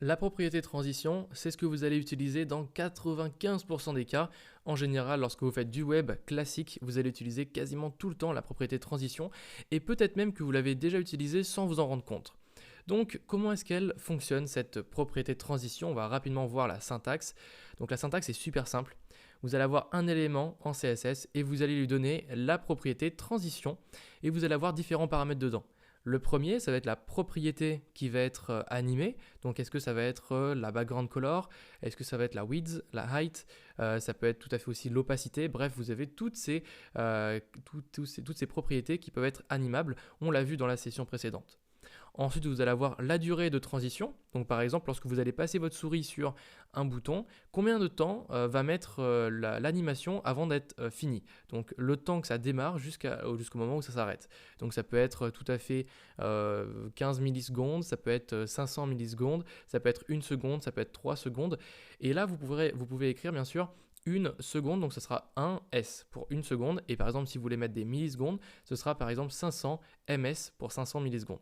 La propriété transition, c'est ce que vous allez utiliser dans 95% des cas. En général, lorsque vous faites du web classique, vous allez utiliser quasiment tout le temps la propriété transition et peut-être même que vous l'avez déjà utilisée sans vous en rendre compte. Donc, comment est-ce qu'elle fonctionne cette propriété de transition? On va rapidement voir la syntaxe. Donc, la syntaxe est super simple. Vous allez avoir un élément en CSS et vous allez lui donner la propriété transition et vous allez avoir différents paramètres dedans. Le premier, ça va être la propriété qui va être animée. Donc, est-ce que ça va être la background color? Est-ce que ça va être la width, la height? Ça peut être tout à fait aussi l'opacité. Bref, vous avez toutes ces propriétés qui peuvent être animables. On l'a vu dans la session précédente. Ensuite, vous allez avoir la durée de transition. Donc, par exemple, lorsque vous allez passer votre souris sur un bouton, combien de temps va mettre l'animation avant d'être fini? Donc, le temps que ça démarre jusqu'au moment où ça s'arrête. Donc, ça peut être tout à fait 15 millisecondes, ça peut être 500 millisecondes, ça peut être 1 seconde, ça peut être 3 secondes. Et là, vous pouvez écrire, bien sûr, 1 seconde, donc ce sera 1 S pour 1 seconde. Et par exemple, si vous voulez mettre des millisecondes, ce sera par exemple 500 ms pour 500 millisecondes.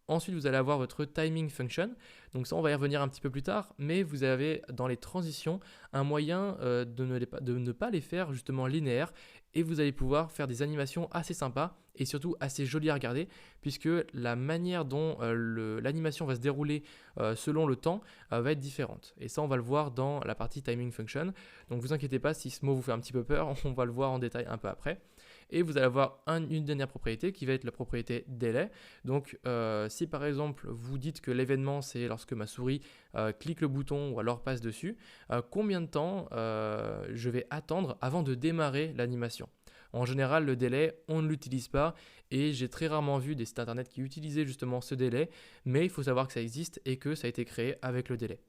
Ensuite, vous allez avoir votre timing function. Donc ça, on va y revenir un petit peu plus tard, mais vous avez dans les transitions un moyen de ne pas les faire justement linéaires et vous allez pouvoir faire des animations assez sympas et surtout assez jolies à regarder puisque la manière dont l'animation va se dérouler selon le temps va être différente. Et ça, on va le voir dans la partie timing function. Donc vous inquiétez pas si ce mot vous fait un petit peu peur, on va le voir en détail un peu après. Et vous allez avoir une dernière propriété qui va être la propriété délai. Donc si par exemple vous dites que l'événement c'est lorsque ma souris clique le bouton ou alors passe dessus, combien de temps je vais attendre avant de démarrer l'animation? En général, le délai, on ne l'utilise pas et j'ai très rarement vu des sites internet qui utilisaient justement ce délai, mais il faut savoir que ça existe et que ça a été créé avec le délai.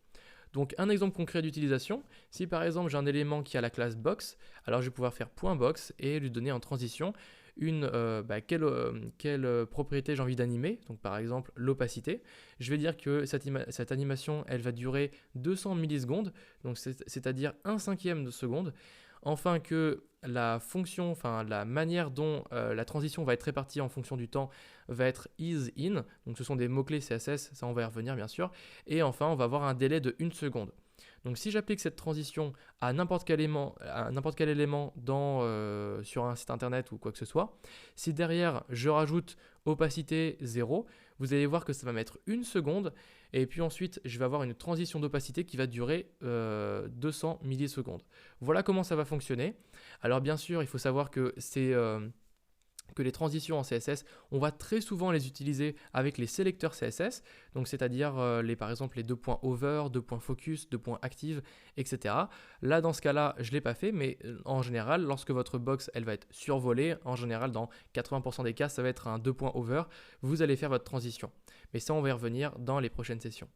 Donc un exemple concret d'utilisation, si par exemple j'ai un élément qui a la classe box, alors je vais pouvoir faire .box et lui donner en transition quelle propriété j'ai envie d'animer, donc par exemple l'opacité. Je vais dire que cette animation elle va durer 200 millisecondes, donc c'est-à-dire 1/5 de seconde. Enfin que la fonction, enfin la manière dont la transition va être répartie en fonction du temps va être is/in, donc ce sont des mots-clés CSS, ça on va y revenir bien sûr, et enfin on va avoir un délai de 1 seconde. Donc si j'applique cette transition à n'importe quel élément sur un site internet ou quoi que ce soit, si derrière je rajoute opacité 0, vous allez voir que ça va mettre 1 seconde et puis ensuite je vais avoir une transition d'opacité qui va durer 200 millisecondes. Voilà comment ça va fonctionner. Alors bien sûr, il faut savoir que que les transitions en CSS, on va très souvent les utiliser avec les sélecteurs CSS, donc c'est-à-dire par exemple les 2 points over, 2 points focus, 2 points active, etc. Là, dans ce cas-là, je ne l'ai pas fait, mais en général, lorsque votre box elle va être survolée, en général dans 80% des cas, ça va être un 2 points over, vous allez faire votre transition. Mais ça, on va y revenir dans les prochaines sessions.